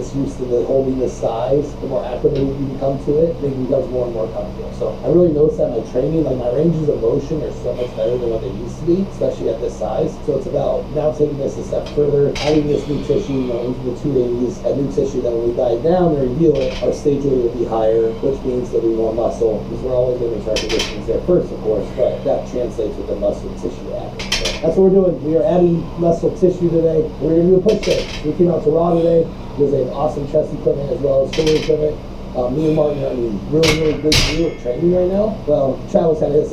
gets used to holding the size, the more acclimated you become to it, it becomes more and more comfortable. So I really noticed that my training, like my ranges of motion are so much better than what they used to be, especially at this size. So it's about now taking this a step further, adding this new tissue, into the 280s, a new tissue that when we dive down and reveal it, our stage weight will be higher, which means there'll be more muscle, because we're always going to make our conditions there first, of course, but that translates with the muscle tissue added. So that's what we're doing. We are adding muscle tissue today. We're going to do a push day. We came out to Raw today. There's an awesome chest equipment as well as shoulder equipment. Me and Martin are in really, really good view of training right now. Well, Travis had his.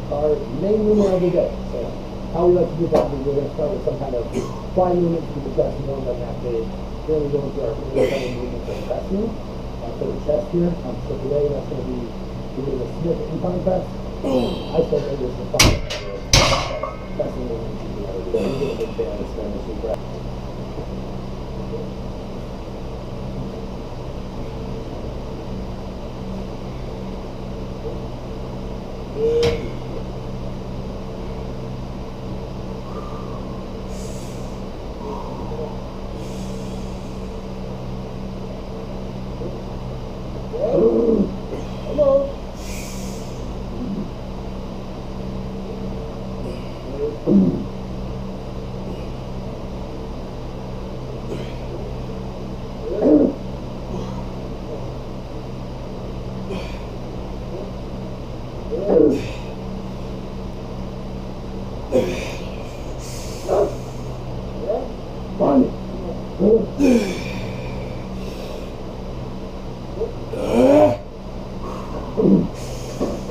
Our main movement of the day. So how we like to do that is we're going to start with some kind of flying movement to the chest. More than that big. Then we go into our movement for the chest move. For the chest here. So today that's going to be doing a Smith incline press. I still think this is fun. Pressing movement to the other. We're doing a big fan of experimenting breath.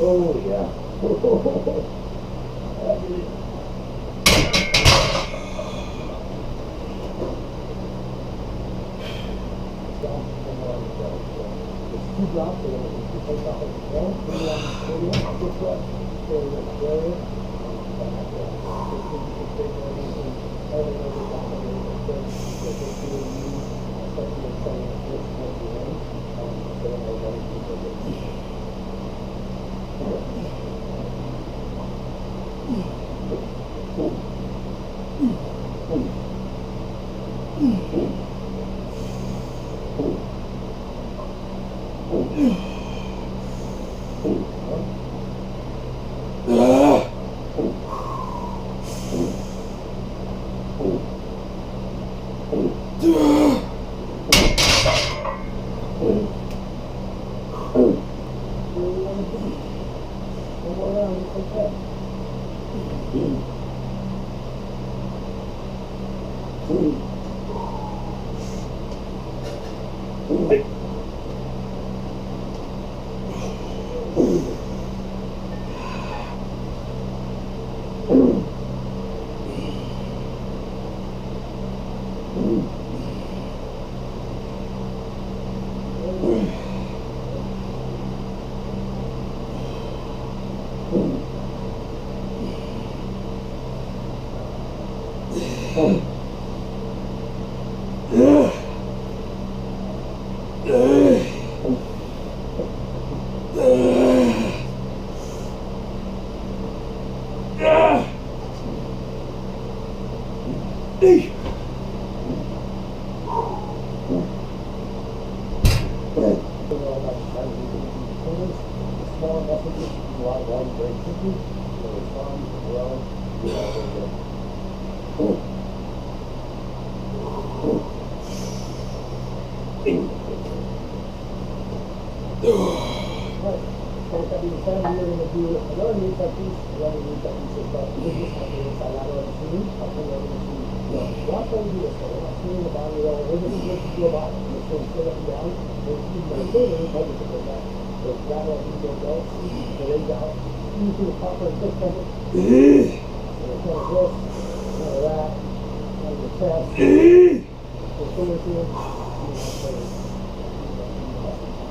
Oh yeah. Two drops, and then you take off like a ball, put it on the podium, this way, so you're going to throw it,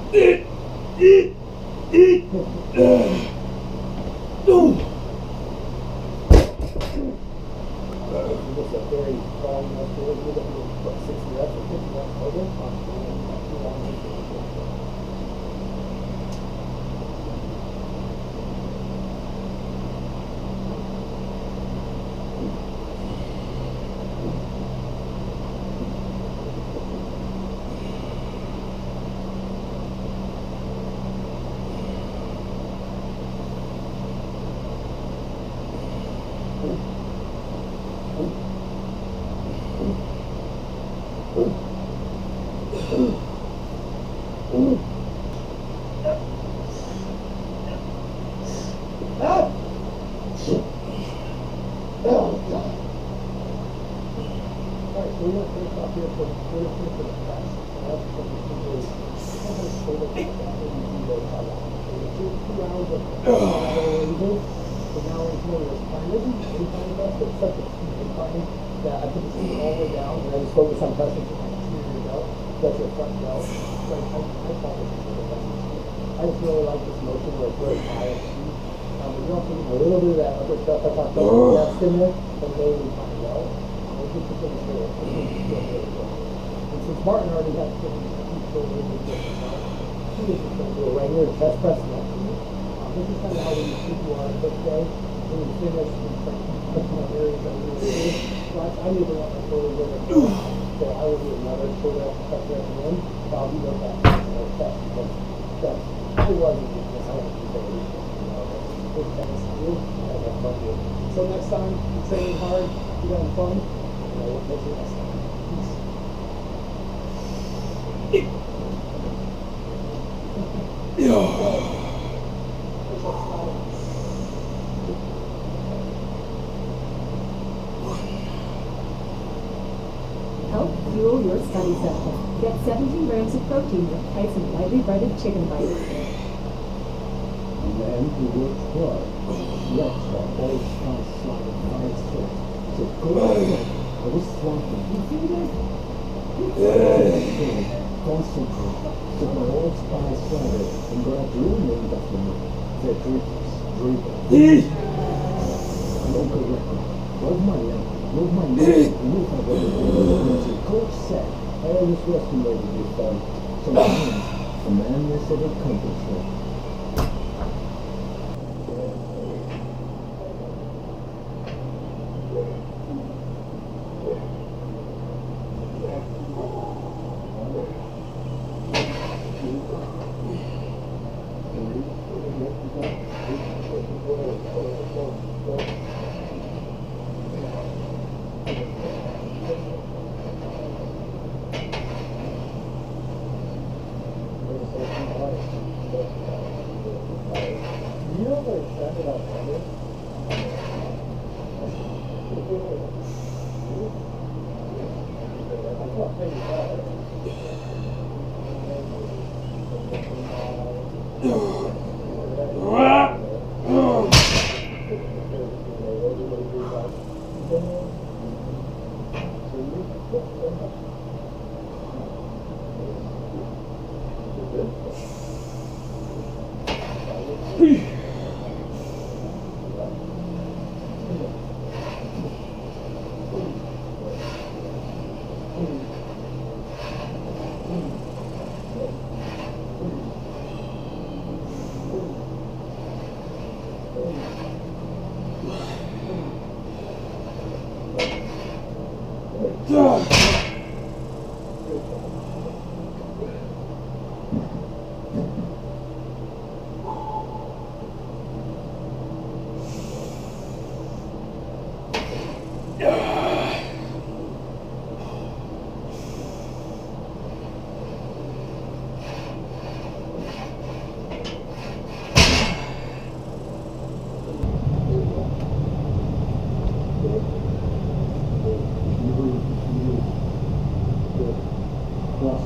Just a very strong muscle. You're going to do 60 reps or 50 reps total. Focus on pressing to your belt. That's your front belt. Like I call this I just really like this motion where it's very high and speed. But you also need a little bit of that upper stuff I talked about that's in there, and mainly my belt. It just becomes really good. And since Martin already has something that he's so really good about, he is just going to do a regular chest press next to me. This is kind of how we think you are on this day. When you finish, you start touching on areas that we really do. So I need to want my shoulders over there. So I will do another shoulder press at the end. So I'll do that chest because that's I wasn't just how to do that. Big fast good, and have fun with it. So next time you're training hard, you're having fun, we'll catch you next time. Peace. Help fuel your study session. Get 17 grams of protein with Tyson lightly breaded chicken bites. A man who works hard, sweats while all stars slide by his foot. So go ahead. I was swamping. You see that? Concentrate. So my old spy slide and got a real name after me. The triceps. Local record. Love my leg. Move my leg. Move my leg. Coach said, I always estimated this time. Sometimes a man must have accomplished it.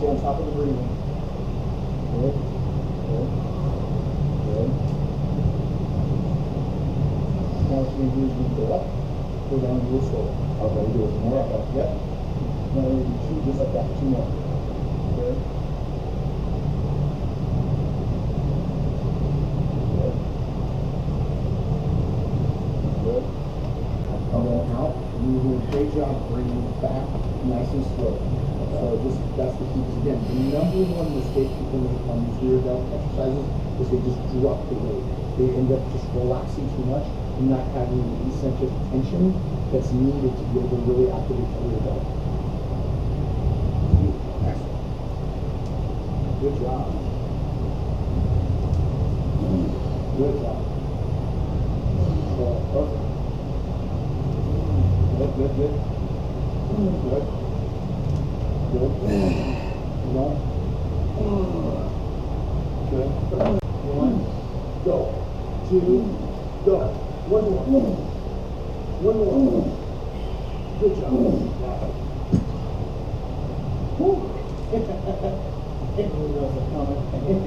Stay on top of the breathing. Good. Good. Good. Now what we do is we go up, go down a little slower. Okay, do it more up. Yep. Now we do two just like that. Two more. Good. job bringing it back nice and slow. So that's the key. Because again, the number one mistake people make on these rear delt exercises is they just drop the weight. They end up just relaxing too much and not having the eccentric tension that's needed to be able to really activate the rear delt. Excellent. Good job. Good job. So, perfect. Good, good, good. Good. Good. No. Good. 1, go. 2, go. 1 more. 1 more. Good job. Woo.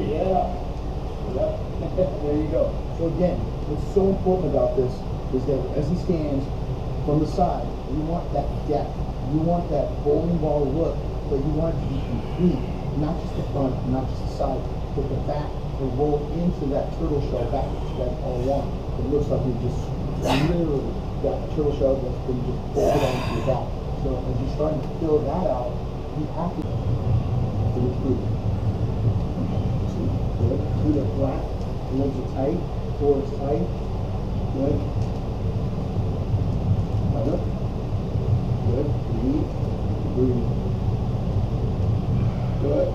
Yeah. Yep. There you go. So again, what's so important about this is that as he stands from the side, you want that depth. You want that bowling ball look, but you want it to be complete. Not just the front, not just the side, but the back to roll into that turtle shell back that all one. It looks like you just literally got a turtle shell that's been just bolted onto your back. So as you're starting to fill that out, you have to recruit. Good. Feet are flat, legs are tight, core is tight. Good. Another. Good. Breathe. Breathe. Good.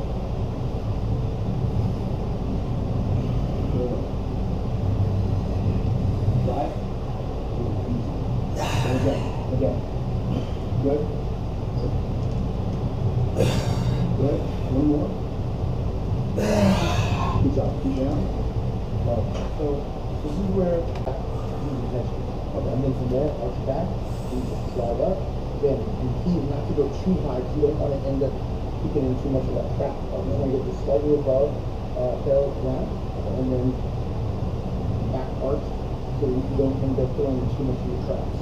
Good. Right. Again. Again. Good. Good. One more. Good job. Keep down. So this is where intention. Okay, and then from there, arch back, you just slide up. Again, the key is not to go too high because you don't want to end up kicking in too much of that trap. You just want to get just slightly above parallel ground, and then back arch so you don't end up filling too much of your traps.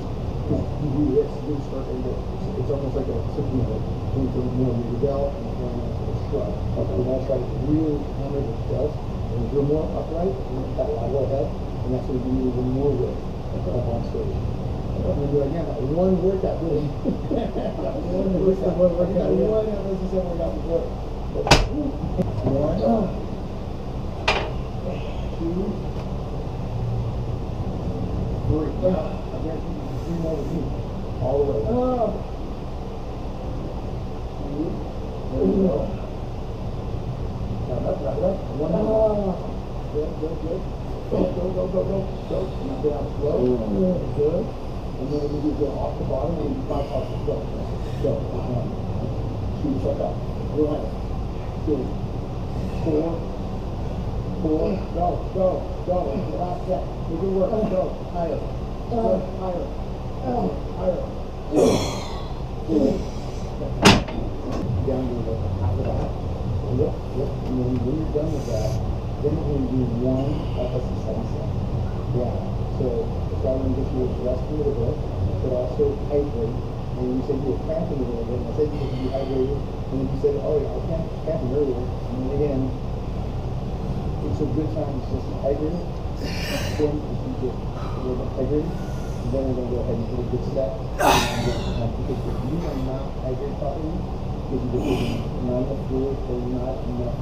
You do this, you start to end up, it's almost like a something like going to more of your belt and going into a shrug. Okay, you want to try to really hammer the belt. And if you're more upright, you want that lateral head, and that's going to give you even more weight up on stage. I'm going to do it again, that one workout, really. One workout. This is what we got before. 1, 2, 3. I guarantee you 3 more with me. All the way. There you go. Now up. 1 more. Good. Go. Now down slow. Good. And then we do go off the bottom and you bounce off the floor. Go. 2, check out. 1, 2, 4. Go. Last set. Make it work. Go. Higher. Good. Higher. Good. Down to the half of that. Yep. And then when you're done with that, then we're going to do 1 exercise set. Yeah. So it's all going to get you rest a little bit, but also hydrate. And you said you were cramping a little bit, and I said you could be hydrated, and then you said, oh yeah, I was cramping earlier. And then again, it's a good time to just hydrate. Then if you get a little bit hydrated, then we're going to go ahead and do a good set. Because if you are not hydrated properly, because you're taking not enough fluid or not enough,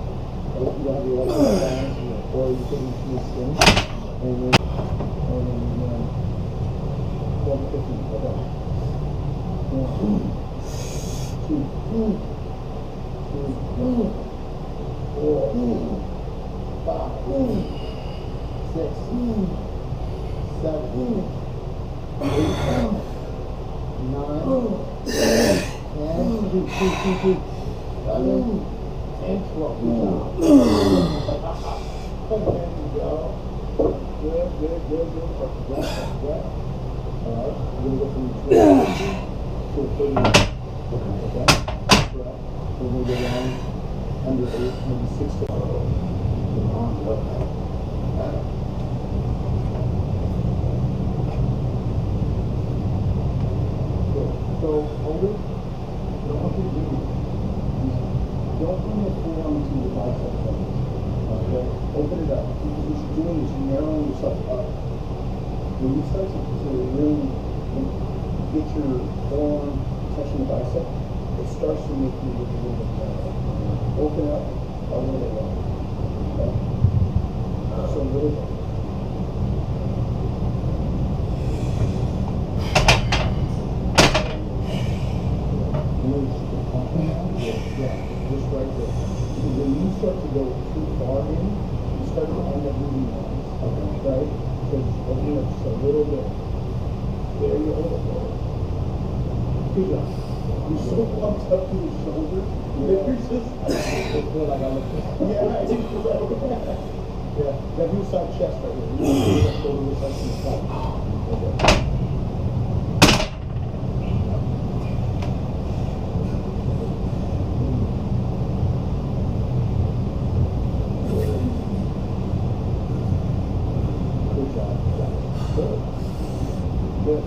or you don't have your electrolyte balance, or you're taking too much spin, and then 12 to 15, okay. 1, 2, 4, 5, 6, 7, 8, 9, 10, 2, 11, and 12. Good job. There you go. Good. Breath. All right, we're going to go from 12 to 30. Okay. Breath. We're going to go down under 8, maybe 6 to 8. So, hold it. Don't want you to do it. Don't bring your forearm to your bicep fingers. Okay? Open it up. What you're doing is narrowing yourself up. When you start to really get your forearm touching the bicep, it starts to make you look a little bit more. Open up a little bit more. Okay? So a little bit. Yeah, just right there. Because when you start to go too far in, you start to end up moving lines. Okay. Right? So just open up just a little bit. There you go. Good job. You're so pumped up to the shoulder that you're just. I feel like I'm yeah, I do. Yeah. Now do a side chest right here. You do that shoulder with that to the side. Okay. Good. Good.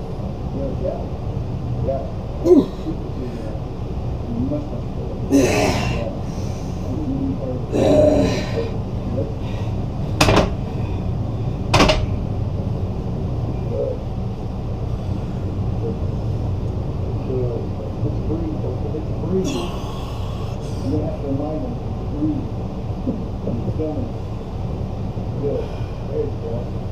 Yeah. Yeah. Much better. Yeah. Good. Good. Good. Let's breathe. Let's breathe. You're gonna have to remind them to breathe. You're filming. Good. There you go.